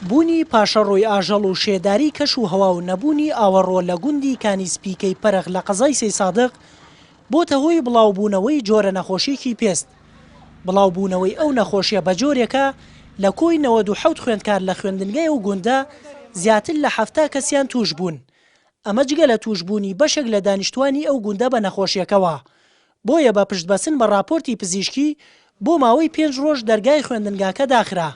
بوونی پاشەڕۆی ئاژەڵ و شێداری کەش و هەوا و نەبوونی ئاوەڕۆ لە گوندی کانیسپیکەی پەرخ لە قەزای سەی سادق بۆتە هۆی بڵاوبوونەوەی جۆرە نەخۆشیێکی پێست. بڵاوبوونەوەی ئەو نەخۆشیە بە جۆرێکە لە کۆی 97 خوێندکار لە خوێندنگای ئەو گوندە زیاتر لە 70 کەسیان توش بوون. ئەمە جگە لە توشبوونی بەشێک لە دانیشتوانی ئەو گوندە بە نەخۆشیەکەوە. بۆیە بە پشتبەسن بە راپۆرتی پزیشکی بۆ ماوەی 5 ڕۆژ دەرگای خوێندنگاکە داخرا.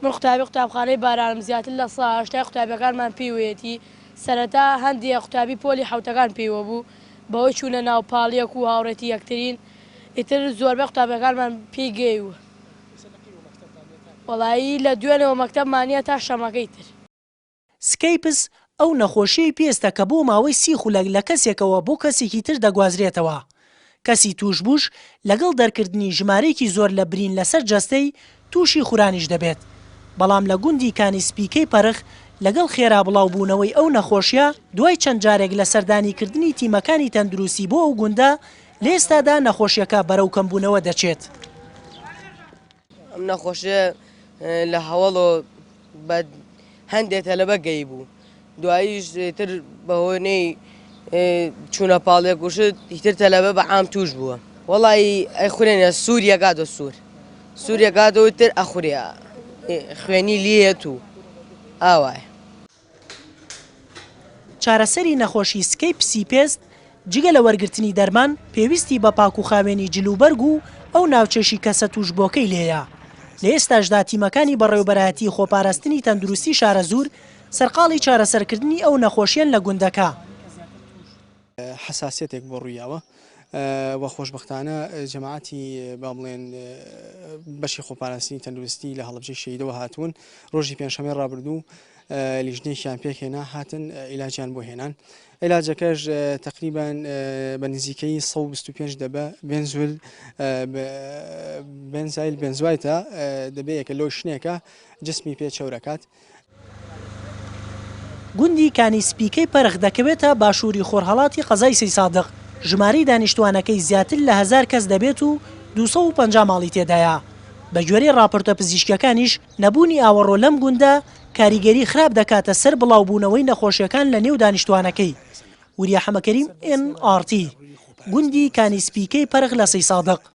من قوتابخانەی بارانم زیاتر لە 180 قوتابیەکانمان پێوێتی سەرەتا هەندێک قوتابی پۆلی حوتەکان پێوە بوو بەوەی چوونە ناو پاڵیەک و هاوڕێتی یەکترین ئیتر زۆربەی قوتابیەکانمان پێی گەیوە وەڵایی لە دوێنەوە مەکتەبمانیە تا شەمەکەی تر. سکەیپس ئەو نەخۆشیی پێستە کە بۆ ماوەی 30 خولەک لە کەسێکەوە بۆ کەسێکی تر دەگوازرێتەوە. کەسی توشبوش لەگەڵ دەرکردنی ژمارەیەکی زۆر لە برین لەسەر جەستەی تووشی خورانیش دەبێت. بەڵام لە گوندی کانیسپیکەی پەرخ لەگەڵ خێرا بڵاوبوونەوەی ئەو نەخۆشیە دوای چەند جارێک لە سەردانیکردنی تیمەکانی تەندروستی بۆ ئەو گوندە لە ئێستادا نەخۆشیەکە بەرەو کەمبوونەوە دەچێت. ئەم نەخۆشیە لە هەوڵۆ بە هەندێک تەلەبە گەی بوو دواییش تر بەهۆنەی چوونە پاڵێک وشت هیتر تەلەبە بە عام توش بووە. وەڵی ئەیخورێنە سووریەکاتۆ سووریەکاتەوە تر ئەخورێ خوێنی لێت و ئاوایە. چارەسەری نەخۆشی سکەیپسی پێست جگە لە وەرگرتنی دەرمان پێویستی بە پاک و خاوێنی جلوبەرگ و ئەو ناوچەشی کەسە توش بۆکەی لێیە. لە ئێستاشدا تیمەکانی بەڕێوەبەرایەتی خۆپاراستنی تەندروستی شارە زوور سەرقاڵی چارەسەرکردنی ئەو نەخۆشیان لە گوندەکە. حساسیتێک بۆ ڕوویاوە وە خۆشبەختانە جەماعەتی با بڵێن بەشی خۆپاراستنی تەندروستی لە هەڵبجەی شەیدەوە هاتوون ڕۆژی پێنجشەممەی ڕابردوو لیژنەیەکیان پێکهێنا هاتن ئیلاجیان بۆ هێنان. عیلاجەکەش تقریبان بە نزیکەی 125 دەبە بێنزایل بێنزوایتە دەبێت یەکە لەو شنێکە جسمی پێ چەورەکات. گوندی کانیسپیکەی پەرخ دەکەوێتە باشووری خۆرهەڵاتی قەزای سەی سادق. ژمارەی دانیشتوانەکەی زیاتر لە 1000 کەس دەبێت و 250 ماڵی تێدایە. بە گوێرەی راپۆرتە پزیشکەکانیش نەبوونی ئاوەڕۆ لەم گوندە کاریگەری خراپ دەکاتە سەر بڵاوبوونەوەی نەخۆشیەکان لە نێو دانیشتوانەکەی. وریا حەمەکەریم NRT گوندی کانیسپیکەی پەرخ لە سەی سادق.